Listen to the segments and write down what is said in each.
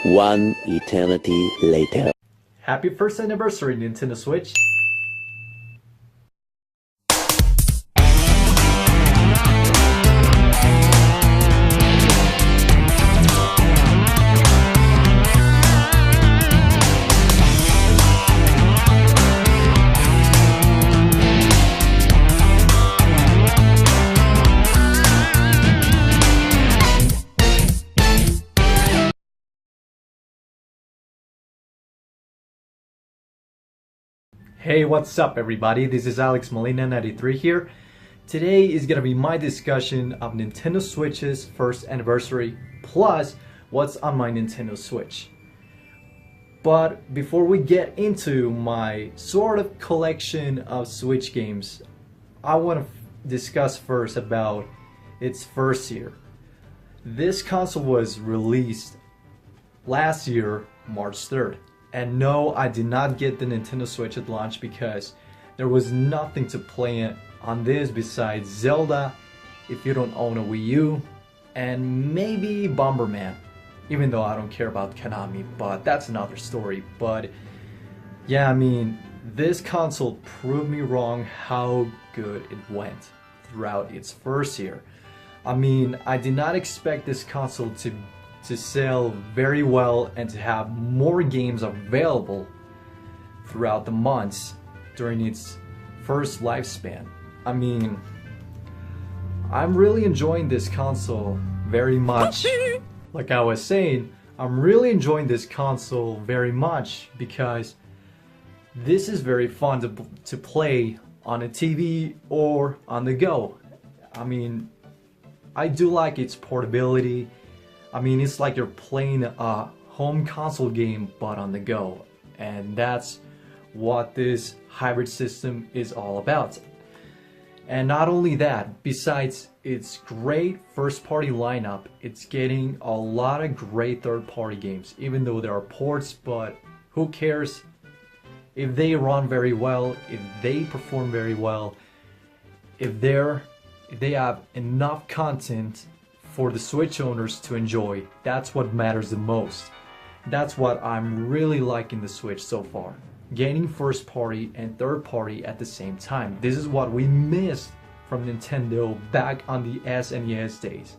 One eternity later. Happy first anniversary, Nintendo Switch! Hey, what's up everybody? This is Alex Molina93 here. Today is gonna be my discussion of Nintendo Switch's first anniversary plus what's on my Nintendo Switch. But before we get into my sort of collection of Switch games, I want to discuss first about its first year. This console was released last year, March 3rd. And no, I did not get the Nintendo Switch at launch because there was nothing to play on this besides Zelda, if you don't own a Wii U, and maybe Bomberman, even though I don't care about Konami, but that's another story. But yeah, I mean, this console proved me wrong how good it went throughout its first year. I mean, I did not expect this console to sell very well and to have more games available throughout the months during its first lifespan. I mean, I'm really enjoying this console very much. Like I was saying, I'm really enjoying this console very much because this is very fun to play on a TV or on the go. I mean, I do like its portability. I mean, it's like you're playing a home console game but on the go, and that's what this hybrid system is all about. And not only that, besides its great first-party lineup, it's getting a lot of great third-party games, even though there are ports, but who cares if they run very well, if they perform very well, if they have enough content for the Switch owners to enjoy. That's what matters the most. That's what I'm really liking the Switch so far. Gaining first party and third party at the same time. This is what we missed from Nintendo back on the SNES days.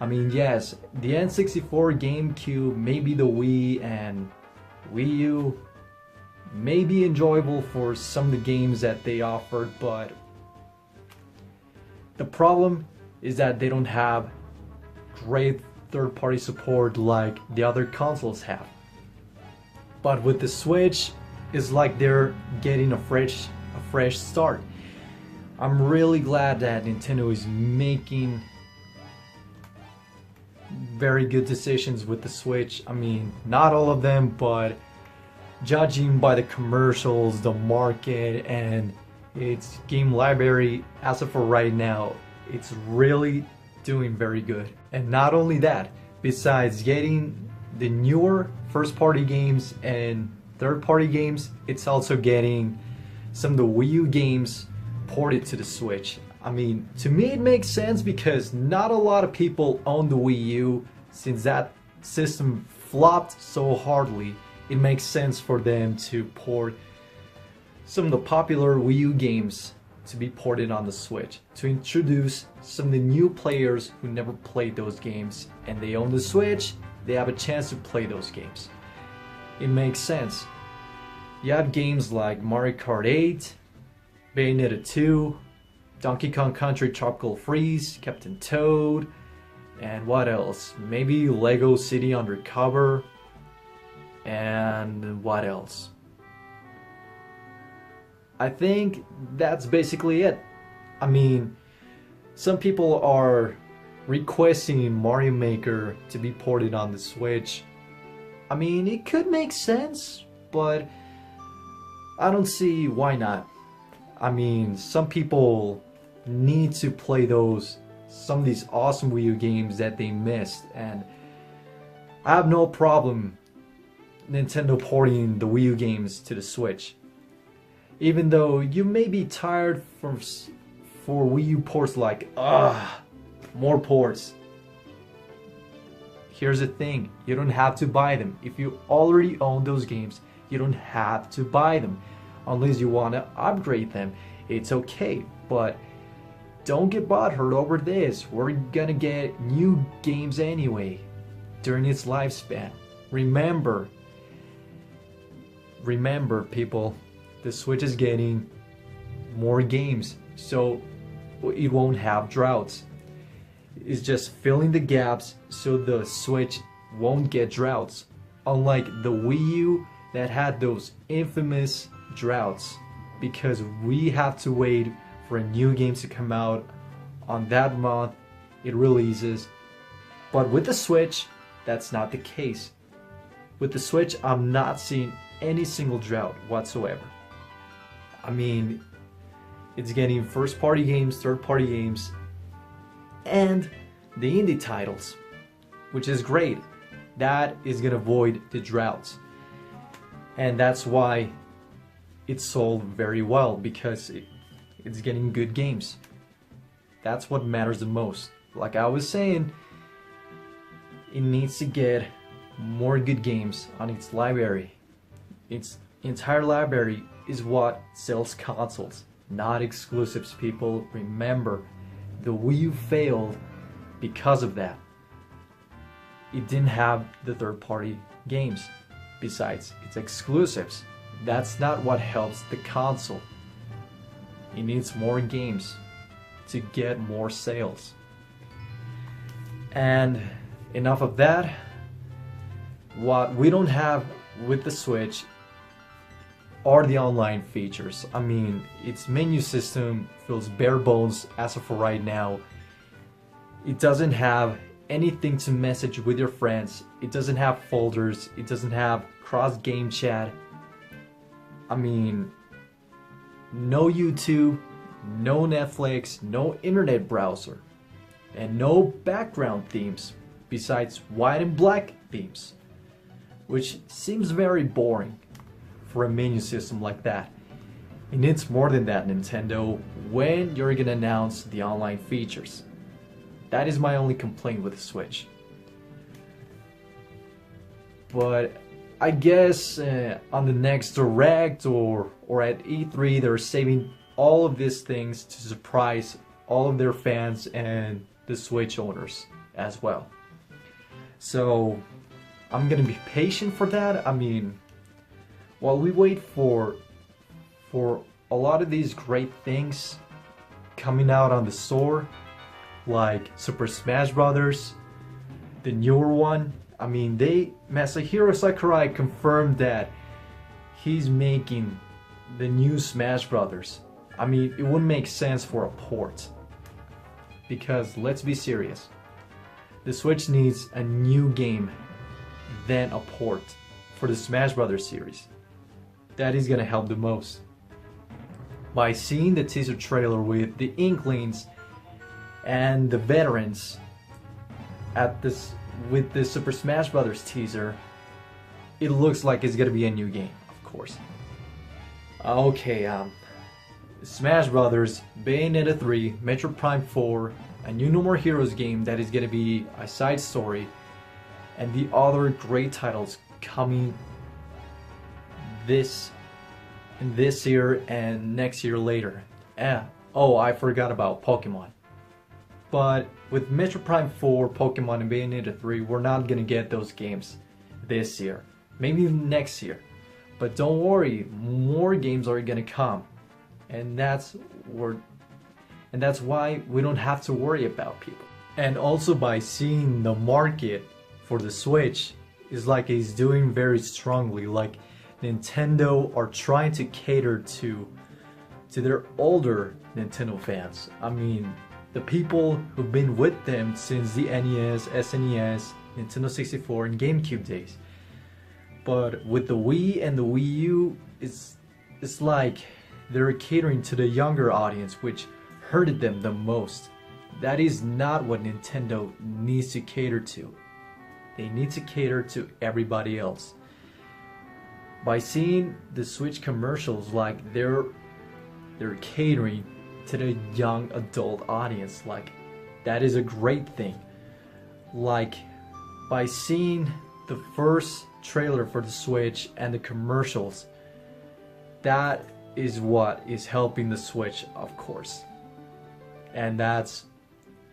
I mean, yes, the N64, GameCube, maybe the Wii and Wii U may be enjoyable for some of the games that they offered, but the problem is that they don't have great third-party support like the other consoles have. But with the Switch, it's like they're getting a fresh start. I'm really glad that Nintendo is making very good decisions with the Switch. I mean, not all of them, but judging by the commercials, the market, and its game library, as of for right now, it's really doing very good. And not only that, besides getting the newer first-party games and third-party games, it's also getting some of the Wii U games ported to the Switch. I mean, to me it makes sense because not a lot of people own the Wii U. Since that system flopped so hardly, it makes sense for them to port some of the popular Wii U games to be ported on the Switch, to introduce some of the new players who never played those games, and they own the Switch, they have a chance to play those games. It makes sense. You have games like Mario Kart 8, Bayonetta 2, Donkey Kong Country Tropical Freeze, Captain Toad, and what else? Maybe Lego City Undercover, and what else? I think that's basically it. I mean, some people are requesting Mario Maker to be ported on the Switch. I mean, it could make sense, but I don't see why not. I mean, some people need to play some of these awesome Wii U games that they missed, and I have no problem Nintendo porting the Wii U games to the Switch. Even though you may be tired for Wii U ports like, more ports. here's the thing, you don't have to buy them. If you already own those games, you don't have to buy them. Unless you want to upgrade them, it's okay. But don't get butthurt over this. We're gonna get new games anyway during its lifespan. Remember people, the Switch is getting more games, so it won't have droughts. It's just filling the gaps so the Switch won't get droughts. Unlike the Wii U that had those infamous droughts, because we have to wait for a new game to come out on that month it releases. But with the Switch, that's not the case. With the Switch, I'm not seeing any single drought whatsoever. I mean, it's getting first party games, third party games, and the indie titles, which is great. That is gonna avoid the droughts. And that's why it sold very well, because it's getting good games. That's what matters the most. Like I was saying, it needs to get more good games on its library. Its entire library is what sells consoles, not exclusives, people. Remember, the Wii U failed because of that. It didn't have the third-party games. Besides, its exclusives. That's not what helps the console. It needs more games to get more sales. And enough of that. What we don't have with the Switch are the online features. I mean, its menu system feels bare bones as of for right now. It doesn't have anything to message with your friends. It doesn't have folders. It doesn't have cross-game chat. I mean, no YouTube, no Netflix, no internet browser, and no background themes besides white and black themes, which seems very boring for a menu system like that. It needs more than that, Nintendo, when you're gonna announce the online features. That is my only complaint with the Switch. But I guess on the next Direct or at E3, they're saving all of these things to surprise all of their fans and the Switch owners as well. So I'm gonna be patient for that. I mean, while we wait for a lot of these great things coming out on the store, like Super Smash Brothers, the newer one. I mean, Masahiro Sakurai confirmed that he's making the new Smash Brothers. I mean, it wouldn't make sense for a port, because let's be serious, the Switch needs a new game than a port for the Smash Brothers series. That is gonna help the most. By seeing the teaser trailer with the Inklings and the veterans with the Super Smash Brothers teaser, it looks like it's gonna be a new game, of course. Okay, Smash Brothers, Bayonetta 3, Metroid Prime 4, a new No More Heroes game that is gonna be a side story, and the other great titles coming this year and next year later. Oh, I forgot about Pokemon. But with Metroid Prime 4, Pokemon, and Bayonetta 3, we're not gonna get those games this year. Maybe next year. But don't worry, more games are gonna come. And that's why we don't have to worry about people. And also, by seeing the market for the Switch is like it's doing very strongly, like Nintendo are trying to cater to their older Nintendo fans. I mean, the people who've been with them since the NES, SNES, Nintendo 64, and GameCube days. But with the Wii and the Wii U, it's like they're catering to the younger audience, which hurted them the most. That is not what Nintendo needs to cater to. They need to cater to everybody else. By seeing the Switch commercials, like they're catering to the young adult audience, like that is a great thing. Like by seeing the first trailer for the Switch and the commercials, that is what is helping the Switch, of course. And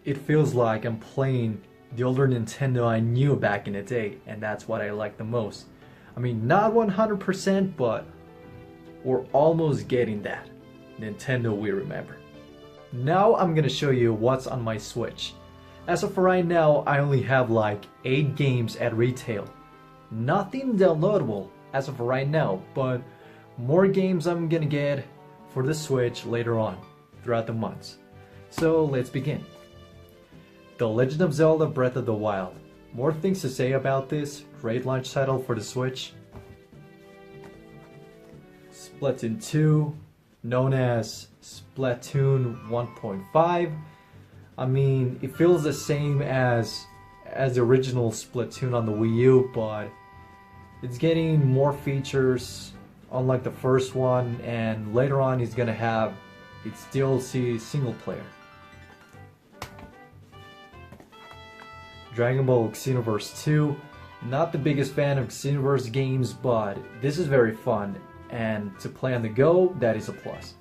it feels like I'm playing the older Nintendo I knew back in the day, and that's what I like the most. I mean, not 100%, but we're almost getting that Nintendo we remember. Now I'm gonna show you what's on my Switch. As of right now, I only have like 8 games at retail. Nothing downloadable as of right now, but more games I'm gonna get for the Switch later on throughout the months. So let's begin. The Legend of Zelda Breath of the Wild. More things to say about this great launch title for the Switch. Splatoon 2, known as Splatoon 1.5. I mean, it feels the same as the original Splatoon on the Wii U, but it's getting more features unlike the first one, and later on it's gonna have its DLC single player. Dragon Ball Xenoverse 2. Not the biggest fan of Xenoverse games, but this is very fun, and to play on the go, that is a plus.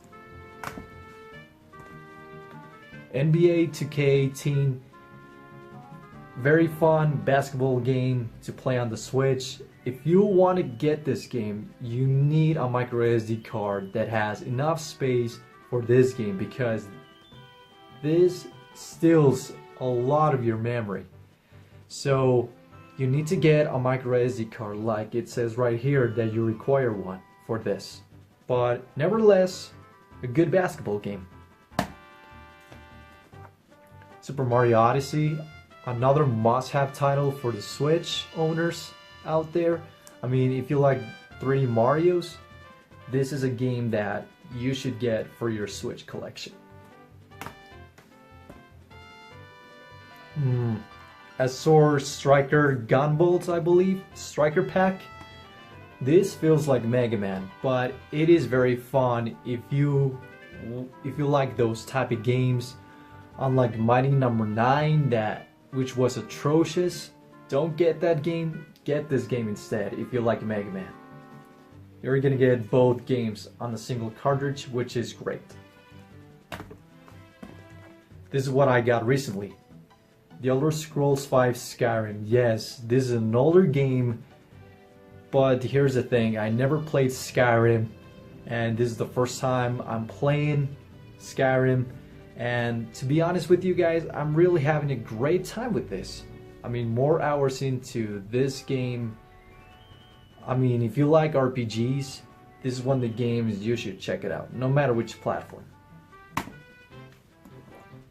NBA 2K18. Very fun basketball game to play on the Switch. If you want to get this game, you need a micro SD card that has enough space for this game, because this steals a lot of your memory. So you need to get a micro SD card, like it says right here that you require one for this. But nevertheless, a good basketball game. Super Mario Odyssey, another must-have title for the Switch owners out there. I mean, if you like 3D Marios, this is a game that you should get for your Switch collection. Azure Striker Gunbolts, I believe, Striker Pack. This feels like Mega Man, but it is very fun if you like those type of games. Unlike Mighty Number 9, which was atrocious, don't get that game. Get this game instead if you like Mega Man. You're gonna get both games on a single cartridge, which is great. This is what I got recently. The Elder Scrolls V Skyrim. Yes, this is an older game, but here's the thing, I never played Skyrim, and this is the first time I'm playing Skyrim, and to be honest with you guys, I'm really having a great time with this. I mean, more hours into this game. I mean, if you like RPGs, this is one of the games you should check it out, no matter which platform.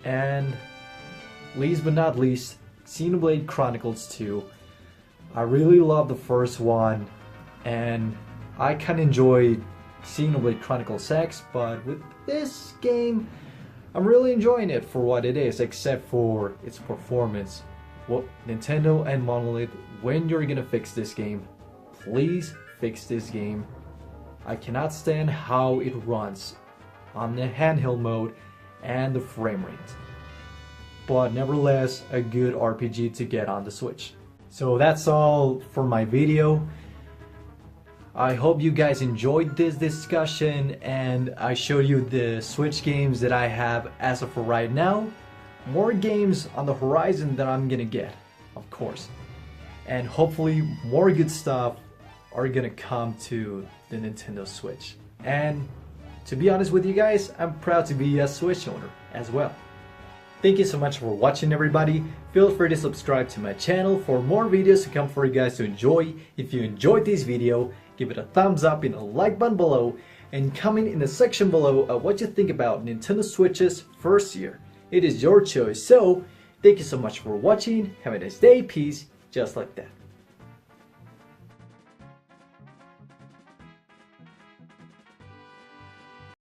And last but not least, Xenoblade Chronicles 2. I really love the first one, and I kind of enjoyed Xenoblade Chronicles X, but with this game, I'm really enjoying it for what it is, except for its performance. Well, Nintendo and Monolith, when you're gonna fix this game, please fix this game. I cannot stand how it runs on the handheld mode and the frame rate. But nevertheless, a good RPG to get on the Switch. So that's all for my video. I hope you guys enjoyed this discussion, and I showed you the Switch games that I have as of right now. More games on the horizon that I'm gonna get, of course. And hopefully more good stuff are gonna come to the Nintendo Switch. And to be honest with you guys, I'm proud to be a Switch owner as well. Thank you so much for watching, everybody. Feel free to subscribe to my channel for more videos to come for you guys to enjoy. If you enjoyed this video, give it a thumbs up in the like button below, and comment in the section below what you think about Nintendo Switch's first year. It is your choice. So, thank you so much for watching. Have a nice day. Peace. Just like that.